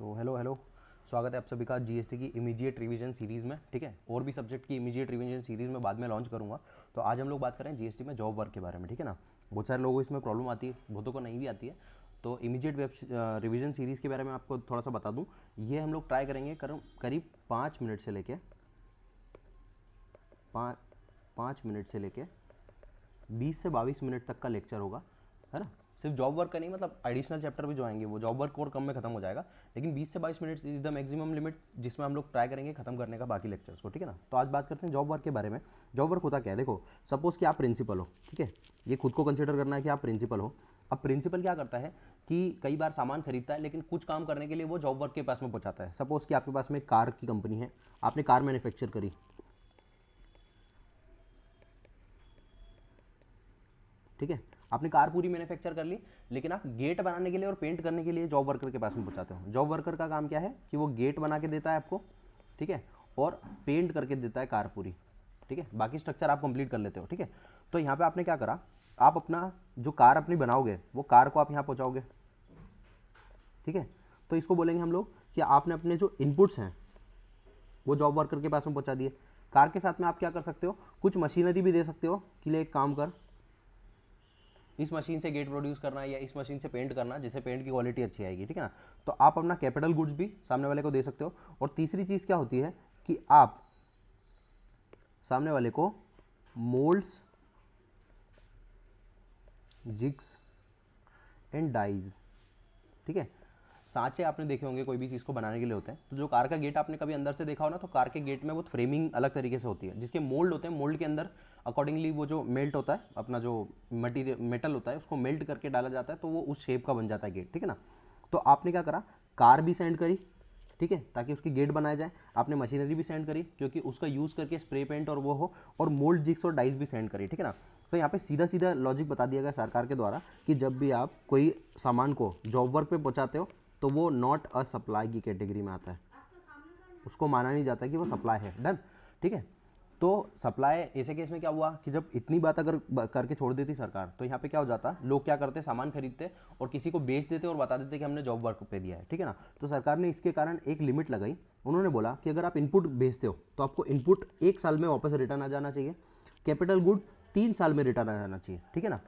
तो hello hello, स्वागत है आप सभी का जीएसटी की इमीडिएट रिवीजन सीरीज़ में। ठीक है, और भी सब्जेक्ट की इमीडिएट रिवीजन सीरीज़ में बाद में लॉन्च करूँगा। तो आज हम लोग बात करें जीएसटी में जॉब वर्क के बारे में। ठीक है ना, बहुत सारे लोगों को इसमें प्रॉब्लम आती है, बहुतों को नहीं भी आती है। तो इमीडिएट वेब रिवीजन सीरीज़ के बारे में आपको थोड़ा सा बता दूँ। ये हम लोग ट्राई करेंगे करीब 5 मिनट से लेके 20 से 22 मिनट तक का लेक्चर होगा, है ना। सिर्फ जॉब वर्क का नहीं, मतलब एडिशनल चैप्टर भी जो आएंगे वो जॉब वर्क और कम में खत्म हो जाएगा, लेकिन 20 से 22 minute is the maximum limit जिसमें हम लोग ट्राई करेंगे खत्म करने का बाकी लेक्चर्स को। ठीक है ना, तो आज बात करते हैं जॉब वर्क के बारे में। जॉब वर्क होता क्या है, देखो सपोज कि आप प्रिंसिपल हो। ठीक है, ये खुद को कंसिडर करना है कि आप प्रिंसिपल हो। अब प्रिंसिपल क्या करता है कि कई बार सामान खरीदता है, लेकिन कुछ काम करने के लिए वो जॉब वर्क के पास में पहुंचाता है। सपोज कि आपके पास में एक कार की कंपनी है, आपने कार मैन्युफैक्चर करी। ठीक है, आपने कार पूरी मैन्युफैक्चर कर ली, लेकिन आप गेट बनाने के लिए और पेंट करने के लिए जॉब वर्कर के पास में पहुंचाते हो। जॉब वर्कर का काम क्या है कि वो गेट बना के देता है आपको, ठीक है, और पेंट करके देता है कार पूरी। ठीक है, बाकी स्ट्रक्चर आप कंप्लीट कर लेते हो। ठीक है, तो यहाँ पे आपने क्या करा, आप अपना जो कार अपनी बनाओगे वो कार को आप यहाँ पहुँचाओगे। ठीक है, तो इसको बोलेंगे हम लोग कि आपने अपने जो इनपुट्स हैं वो जॉब वर्कर के पास में पहुँचा दिए। कार के साथ में आप क्या कर सकते हो, कुछ मशीनरी भी दे सकते हो कि ले एक काम कर, इस मशीन से गेट प्रोड्यूस करना या इस मशीन से पेंट करना, जिससे पेंट की क्वालिटी अच्छी आएगी। ठीक है ना, तो आप अपना कैपिटल गुड्स भी सामने वाले को दे सकते हो। और तीसरी चीज़ क्या होती है कि आप सामने वाले को मोल्ड्स, जिग्स एंड डाइज, ठीक है, सांचे आपने देखे होंगे कोई भी चीज़ को बनाने के लिए होते हैं। तो जो कार का गेट आपने कभी अंदर से देखा हो ना, तो कार के गेट में वो फ्रेमिंग अलग तरीके से होती है, जिसके मोल्ड होते हैं। मोल्ड के अंदर अकॉर्डिंगली वो जो मेल्ट होता है, अपना जो मटीरियल मेटल होता है उसको मेल्ट करके डाला जाता है, तो वो उस शेप का बन जाता है गेट। ठीक है ना, तो आपने क्या करा, कार भी सेंड करी, ठीक है, ताकि उसकी गेट बनाया जाए। आपने मशीनरी भी सेंड करी क्योंकि उसका यूज़ करके स्प्रे पेंट और वो हो, और मोल्ड, जिग्स और डाइस भी सेंड करी। ठीक है ना, तो यहाँ पे सीधा सीधा लॉजिक बता दिया गया सरकार के द्वारा कि जब भी आप कोई सामान को जॉब वर्क पे पहुँचाते हो तो वो नॉट अ सप्लाई की कैटेगरी में आता है, उसको माना नहीं जाता कि वो सप्लाई है। डन। ठीक है, तो सप्लाई ऐसे केस में क्या हुआ कि जब इतनी बात अगर करके छोड़ देती सरकार, तो यहाँ पे क्या हो जाता, लोग क्या करते, सामान खरीदते और किसी को बेच देते और बता देते कि हमने जॉब वर्क पे दिया है। ठीक है ना, तो सरकार ने इसके कारण एक लिमिट लगाई। उन्होंने बोला कि अगर आप इनपुट बेचते हो तो आपको इनपुट 1 साल में वापस रिटर्न आ जाना चाहिए, कैपिटल गुड 3 साल में रिटर्न आ जाना चाहिए। ठीक है ना,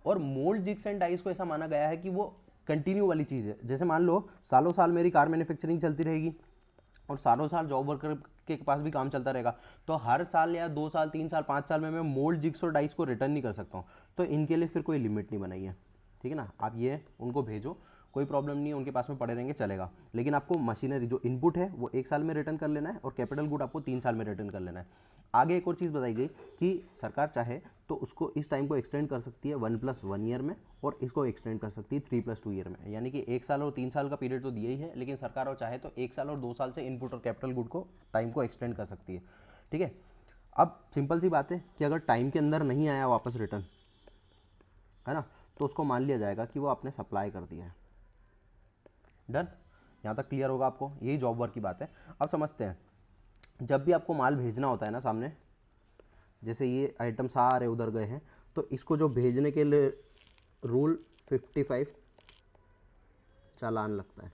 और मोल्ड, जिग्स एंड डाइस को ऐसा माना गया है कि वो कंटिन्यू वाली चीज़ है। जैसे मान लो सालों साल मेरी कार मैन्युफैक्चरिंग चलती रहेगी और सालों साल जॉब वर्कर के पास भी काम चलता रहेगा, तो हर साल या 2 साल 3 साल 5 साल में मैं मोल्ड, जिग्स और डाइस को रिटर्न नहीं कर सकता हूँ। तो इनके लिए फिर कोई लिमिट नहीं बनाई है। ठीक है ना, आप ये उनको भेजो, कोई प्रॉब्लम नहीं है, उनके पास में पड़े रहेंगे, चलेगा। लेकिन आपको मशीनरी जो इनपुट है वो 1 साल में रिटर्न कर लेना है और कैपिटल गुड आपको 3 साल में रिटर्न कर लेना है। आगे एक और चीज़ बताई गई कि सरकार चाहे तो उसको इस टाइम को एक्सटेंड कर सकती है 1+1 ईयर में, और इसको एक्सटेंड कर सकती है 3+2 ईयर में। यानी कि 1 साल और 3 साल का पीरियड तो दिया ही है, लेकिन सरकार और चाहे तो 1 साल और 2 साल से इनपुट और कैपिटल गुड को टाइम को एक्सटेंड कर सकती है। ठीक है, अब सिंपल सी बात है कि अगर टाइम के अंदर नहीं आया वापस रिटर्न, है ना, तो उसको मान लिया जाएगा कि वो आपने सप्लाई कर दिया है। डन, यहाँ तक क्लियर होगा आपको, यही जॉब वर्क की बात है। अब समझते हैं, जब भी आपको माल भेजना होता है ना सामने, जैसे ये आइटम सारे उधर गए हैं, तो इसको जो भेजने के लिए रूल 55 चालान लगता है।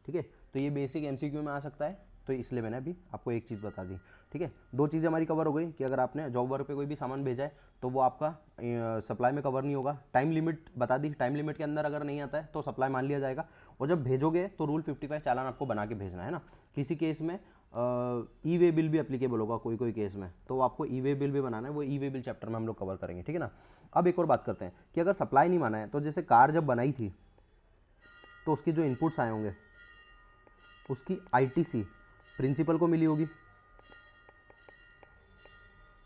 ठीक है, तो ये बेसिक एमसीक्यू में आ सकता है, तो इसलिए मैंने अभी आपको एक चीज़ बता दी। ठीक है, 2 चीज़ें हमारी कवर हो गई कि अगर आपने जॉब वर्क पे कोई भी सामान भेजा है तो वो आपका सप्लाई में कवर नहीं होगा। टाइम लिमिट बता दी, टाइम लिमिट के अंदर अगर नहीं आता है तो सप्लाई मान लिया जाएगा। और जब भेजोगे तो रूल 55 चालान आपको बना के भेजना है ना। किसी केस में ई वे बिल भी एप्लीकेबल होगा, कोई कोई केस में, तो आपको ई वे बिल भी बनाना है। वो ई वे बिल चैप्टर में हम लोग कवर करेंगे। ठीक है ना, अब एक और बात करते हैं कि अगर सप्लाई नहीं माना है, तो जैसे कार जब बनाई थी तो उसके जो इनपुट्स आए होंगे उसकी आईटीसी प्रिंसिपल को मिली होगी,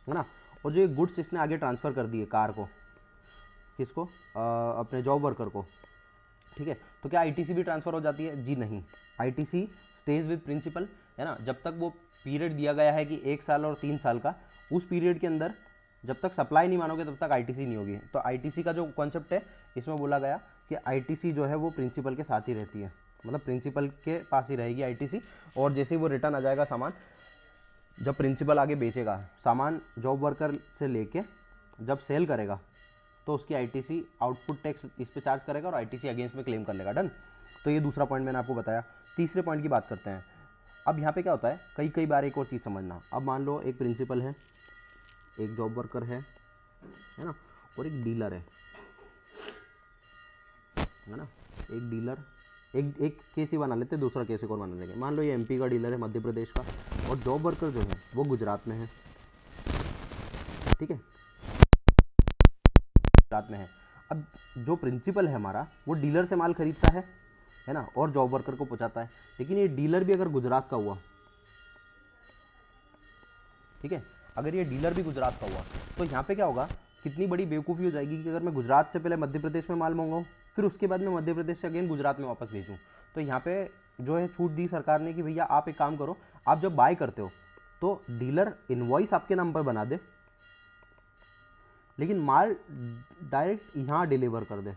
है ना। और जो ये गुड्स इसने आगे ट्रांसफ़र कर दिए कार को, किसको, अपने जॉब वर्कर को। ठीक है, तो क्या आईटीसी भी ट्रांसफ़र हो जाती है? जी नहीं, आईटीसी स्टेज विद प्रिंसिपल, है ना। जब तक वो पीरियड दिया गया है कि 1 साल और 3 साल का, उस पीरियड के अंदर जब तक सप्लाई नहीं मानोगे तब तक आईटीसी नहीं होगी। तो आईटीसी का जो कॉन्सेप्ट है, इसमें बोला गया कि आईटीसी जो है वो प्रिंसिपल के साथ ही रहती है, मतलब प्रिंसिपल के पास ही रहेगी आईटीसी। और जैसे ही वो रिटर्न आ जाएगा सामान, जब प्रिंसिपल आगे बेचेगा सामान, जॉब वर्कर से लेके जब सेल करेगा, तो उसकी आईटीसी आउटपुट टैक्स इस पे चार्ज करेगा और आईटीसी अगेंस्ट में क्लेम कर लेगा। डन। तो ये दूसरा पॉइंट मैंने आपको बताया। तीसरे पॉइंट की बात करते हैं। अब यहाँ पे क्या होता है, कई बार एक और चीज़ समझना। अब मान लो एक प्रिंसिपल है, एक जॉब वर्कर है ना, और एक डीलर है ना। एक डीलर, एक केस ही बना लेते, दूसरा केस एक और बना लेंगे। मान लो ये एमपी का डीलर है, मध्य प्रदेश का, और जॉब वर्कर जो है वो गुजरात में है, ठीक है, गुजरात में है। अब जो प्रिंसिपल है हमारा वो डीलर से माल खरीदता है ना, और जॉब वर्कर को पहुंचाता है। लेकिन ये डीलर भी अगर गुजरात का हुआ, ठीक है, अगर ये डीलर भी गुजरात का हुआ, तो यहाँ पे क्या होगा, कितनी बड़ी बेवकूफ़ी हो जाएगी कि अगर मैं गुजरात से पहले मध्य प्रदेश में माल मंगाऊँ, फिर उसके बाद मैं मध्य प्रदेश से अगेन गुजरात में वापस भेजूँ। तो यहाँ पे जो है छूट दी सरकार ने कि भैया आप एक काम करो, आप जब बाय करते हो तो डीलर इनवॉइस आपके नाम पर बना दे, लेकिन माल डायरेक्ट यहाँ डिलीवर कर दे,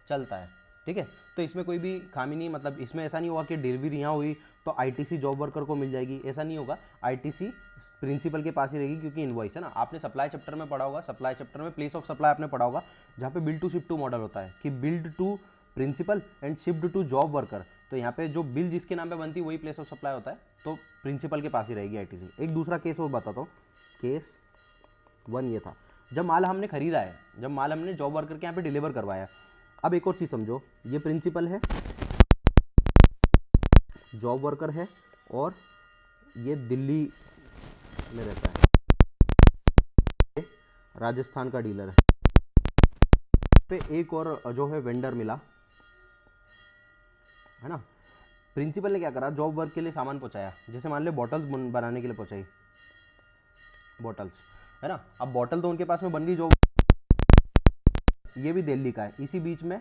चलता है, ठीक है। तो इसमें कोई भी खामी नहीं, मतलब इसमें ऐसा नहीं होगा कि डिलीवरी यहाँ हुई तो आईटीसी जॉब वर्कर को मिल जाएगी, ऐसा नहीं होगा। आईटीसी प्रिंसिपल के पास ही रहेगी, क्योंकि इनवॉइस है ना। आपने सप्लाई चैप्टर में पढ़ा होगा, सप्लाई चैप्टर में प्लेस ऑफ सप्लाई आपने पढ़ा होगा, जहाँ पे bill to ship to model होता है कि billed to principal and shipped to job worker. तो यहाँ पे जो बिल जिसके नाम पे बनती है वही प्लेस ऑफ सप्लाई होता है, तो प्रिंसिपल के पास ही रहेगी आईटीसी। एक दूसरा केस वो बताता हूँ। केस 1 ये था जब माल हमने खरीदा है, जब माल हमने जॉब वर्कर के यहाँ पे डिलीवर करवाया। अब एक और चीज़ समझो, ये प्रिंसिपल है, जॉब वर्कर है, और ये दिल्ली में रहता है, राजस्थान का डीलर है। पे एक और जो है वेंडर मिला है ना। प्रिंसिपल ने क्या करा, जॉब वर्क के लिए सामान पहुंचाया, जैसे मान लो बॉटल्स बनाने के लिए पहुंचाई, बॉटल्स है ना। अब बॉटल तो उनके पास में बन गई, जॉब ये भी दिल्ली का है, इसी बीच में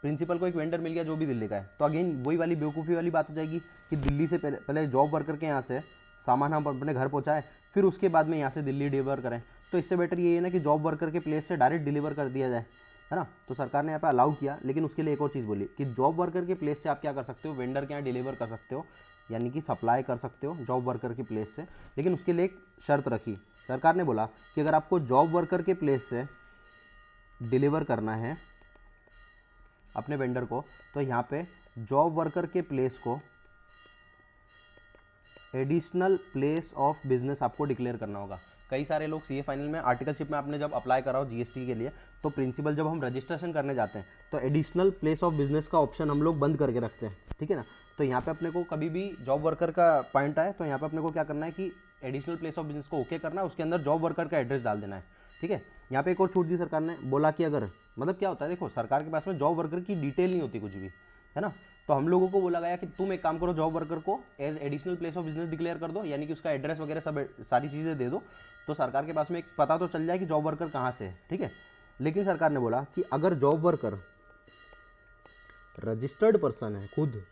प्रिंसिपल को एक वेंडर मिल गया जो भी दिल्ली का है। तो अगेन वही वाली बेवकूफ़ी वाली बात हो जाएगी कि दिल्ली से पहले जॉब वर्कर के यहाँ से सामान हम अपने घर पहुँचाएं, फिर उसके बाद में यहाँ से दिल्ली डिलीवर करें। तो इससे बेटर ये है ना कि जॉब वर्कर के प्लेस से डायरेक्ट डिलीवर कर दिया जाए, है ना। तो सरकार ने यहाँ पे अलाउ किया, लेकिन उसके लिए एक और चीज़ बोली कि जॉब वर्कर के प्लेस से आप क्या कर सकते हो, वेंडर के यहाँ डिलीवर कर सकते हो, यानी कि सप्लाई कर सकते हो जॉब वर्कर के प्लेस से। लेकिन उसके लिए एक शर्त रखी, सरकार ने बोला कि अगर आपको जॉब वर्कर के प्लेस से डिलीवर करना है अपने वेंडर को, तो यहाँ पे जॉब वर्कर के प्लेस को एडिशनल प्लेस ऑफ बिजनेस आपको डिक्लेयर करना होगा। कई सारे लोग सीए फाइनल में आर्टिकलशिप में आपने जब अप्लाई करा हो जीएसटी के लिए, तो प्रिंसिपल जब हम रजिस्ट्रेशन करने जाते हैं तो एडिशनल प्लेस ऑफ बिजनेस का ऑप्शन हम लोग बंद करके रखते हैं, ठीक है ना। तो यहाँ पे अपने को कभी भी जॉब वर्कर का पॉइंट आए तो यहाँ पे अपने को क्या करना है कि एडिशनल प्लेस ऑफ बिजनेस को ओके करना है, उसके अंदर जॉब वर्कर का एड्रेस डाल देना है, ठीक है। यहाँ पे एक और छूट दी सरकार ने, बोला कि अगर मतलब क्या होता है, देखो सरकार के पास में जॉब वर्कर की डिटेल नहीं होती कुछ भी, है ना। तो हम लोगों को बोला गया कि तुम एक काम करो, जॉब वर्कर को as additional place of business declare कर दो, यानी कि उसका एड्रेस वगैरह सब सारी चीज़ें दे दो, तो सरकार के पास में एक पता तो चल जाए कि जॉब वर्कर कहाँ से है, ठीक है। लेकिन सरकार ने बोला कि अगर जॉब वर्कर रजिस्टर्ड पर्सन है खुद,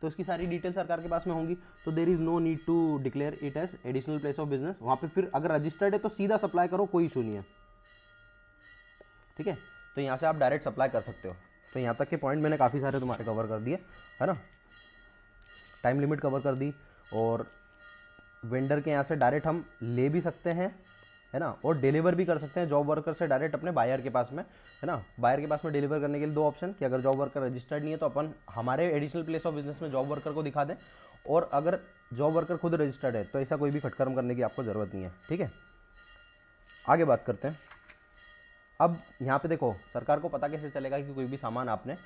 तो इसकी सारी डिटेल सरकार के पास में होंगी, तो there is no need to declare it as additional place of business. वहाँ पे फिर अगर रजिस्टर्ड है तो सीधा सप्लाई करो, कोई इशू नहीं है, ठीक है। तो यहाँ से आप डायरेक्ट सप्लाई कर सकते हो। तो यहाँ तक के पॉइंट मैंने काफ़ी सारे तुम्हारे कवर कर दिए, है ना। टाइम लिमिट कवर कर दी, और वेंडर के यहाँ से डायरेक्ट हम ले भी सकते हैं, है ना, और डिलीवर भी कर सकते हैं जॉब वर्कर से डायरेक्ट अपने बायर के पास में, है ना। बायर के पास में डिलीवर करने के लिए दो ऑप्शन, कि अगर जॉब वर्कर रजिस्टर्ड नहीं है तो अपन हमारे एडिशनल प्लेस ऑफ बिजनेस में जॉब वर्कर को दिखा दें, और अगर जॉब वर्कर खुद रजिस्टर्ड है तो ऐसा कोई भी खटकर्म करने की आपको ज़रूरत नहीं है, ठीक है। आगे बात करते हैं। अब यहाँ पे देखो, सरकार को पता कैसे चलेगा कि कोई भी सामान आपने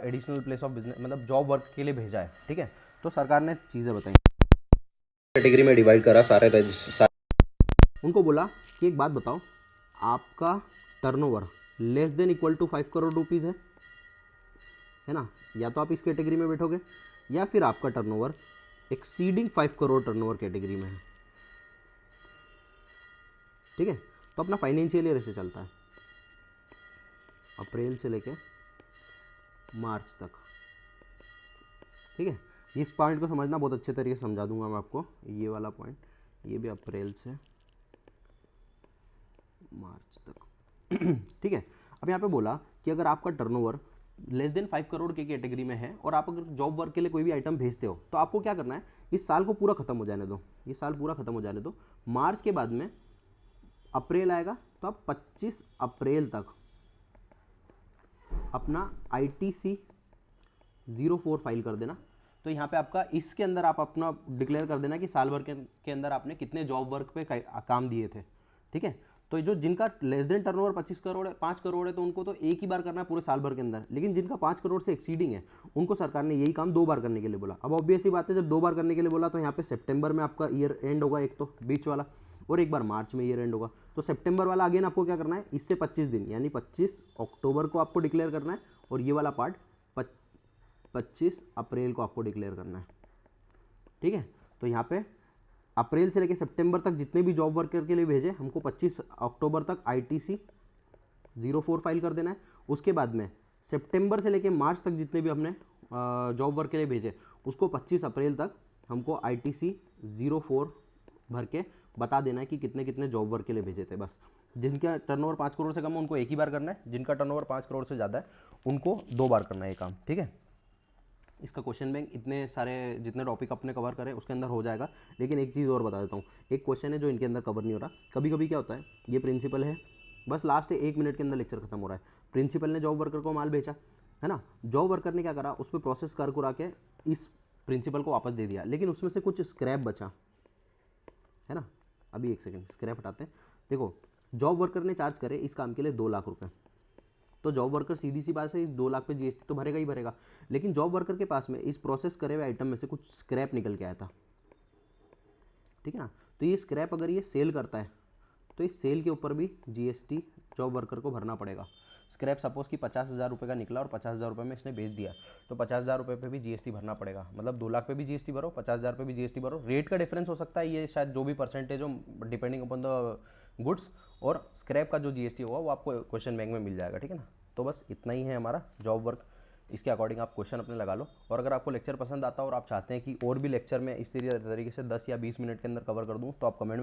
एडिशनल प्लेस ऑफ बिजनेस मतलब जॉब वर्क के लिए भेजा है, ठीक है। तो सरकार ने चीज़ें बताई, कैटेगरी में डिवाइड करा सारे उनको बोला कि एक बात बताओ, आपका turnover less than equal to 5 crore rupees है ना, या तो आप इस कैटेगरी में बैठोगे, या फिर आपका turnover exceeding 5 crore turnover category में है, ठीक है। तो अपना फाइनेंशियल ईयर ऐसे चलता है, अप्रैल से लेके मार्च तक, ठीक है। इस पॉइंट को समझना, बहुत अच्छे तरीके से समझा दूंगा मैं आपको, ये वाला पॉइंट, ये भी अप्रैल से मार्च तक, ठीक है। अब यहाँ पे बोला कि अगर आपका टर्नओवर लेस देन 5 करोड़ की कैटेगरी में है, और आप अगर जॉब वर्क के लिए कोई भी आइटम भेजते हो, तो आपको क्या करना है, इस साल को पूरा खत्म हो जाने दो, ये साल पूरा खत्म हो जाने दो, मार्च के बाद में अप्रैल आएगा, तो आप 25 अप्रैल तक अपना ITC 04 फाइल कर देना। तो यहाँ पे आपका इसके अंदर आप अपना डिक्लेयर कर देना कि साल भर के अंदर आपने कितने जॉब वर्क पे काम दिए थे, ठीक है। तो जो जिनका लेस देन टर्नओवर 25 करोड़ है, 5 करोड़ है, तो उनको तो एक ही बार करना है पूरे साल भर के अंदर। लेकिन जिनका 5 करोड़ से एक्सीडिंग है उनको सरकार ने यही काम 2 बार करने के लिए बोला। अब ऑब्वियस ही बात है, जब 2 बार करने के लिए बोला तो यहाँ पे सितंबर में आपका ईयर एंड होगा एक तो बीच वाला, और एक बार मार्च में ईयर एंड होगा। तो सितंबर वाला अगेन आपको क्या करना है, इससे 25 दिन यानी 25 अक्टूबर को आपको डिक्लेयर करना है, और ये वाला पार्ट 25 अप्रैल को आपको डिक्लेयर करना है, ठीक है। तो यहाँ पे अप्रैल से लेकर सितंबर तक जितने भी जॉब वर्कर के लिए भेजे हमको 25 अक्टूबर तक ITC 04 फाइल कर देना है। उसके बाद में सितंबर से लेकर मार्च तक जितने भी हमने जॉब वर्क के लिए भेजे उसको 25 अप्रैल तक हमको ITC 04 भर के बता देना है कि कितने कितने जॉब वर्क के लिए भेजे थे। बस जिनका टर्नओवर 5 करोड़ से कम है उनको एक ही बार करना है, जिनका टर्नओवर 5 करोड़ से ज़्यादा है उनको 2 बार करना है ये काम, ठीक है। इसका क्वेश्चन बैंक इतने सारे जितने टॉपिक अपने कवर करें उसके अंदर हो जाएगा। लेकिन एक चीज़ और बता देता हूँ, एक क्वेश्चन है जो इनके अंदर कवर नहीं हो रहा। कभी कभी क्या होता है, ये प्रिंसिपल है, बस लास्ट 1 मिनट के अंदर लेक्चर खत्म हो रहा है। प्रिंसिपल ने जॉब वर्कर को माल बेचा है ना, जॉब वर्कर ने क्या करा, उस पर प्रोसेस कर कुरा के इस प्रिंसिपल को वापस दे दिया, लेकिन उसमें से कुछ स्क्रैप बचा है ना। अभी एक सेकेंड स्क्रैप हटाते हैं। देखो जॉब वर्कर ने चार्ज करे इस काम के लिए 2 लाख रुपये, तो जॉब वर्कर सीधी सी बात है इस 2 लाख पे GST तो भरेगा ही भरेगा। लेकिन जॉब वर्कर के पास में इस प्रोसेस करे हुए आइटम में से कुछ स्क्रैप निकल के आया था, ठीक है ना। तो ये स्क्रैप अगर ये सेल करता है तो इस सेल के ऊपर भी GST जॉब वर्कर को भरना पड़ेगा। स्क्रैप सपोज कि 50,000 रुपये का निकला और 50,000 रुपये में इसने बेच दिया, तो 50,000 रुपये पे भी GST भरना पड़ेगा। मतलब 2 लाख पे भी GST भरो, 50,000 पे भी GST भरो। रेट का डिफरेंस हो सकता है, ये शायद जो भी परसेंटेज हो डिपेंडिंग अपॉन द गुड्स, और स्क्रैप का जो GST होगा वो आपको क्वेश्चन बैंक में मिल जाएगा, ठीक है ना। तो बस इतना ही है हमारा जॉब वर्क, इसके अकॉर्डिंग आप क्वेश्चन अपने लगा लो। और अगर आपको लेक्चर पसंद आता है और आप चाहते हैं कि और भी लेक्चर में इस तरीके से 10 या 20 मिनट के अंदर कवर कर दूँ तो आप कमेंट में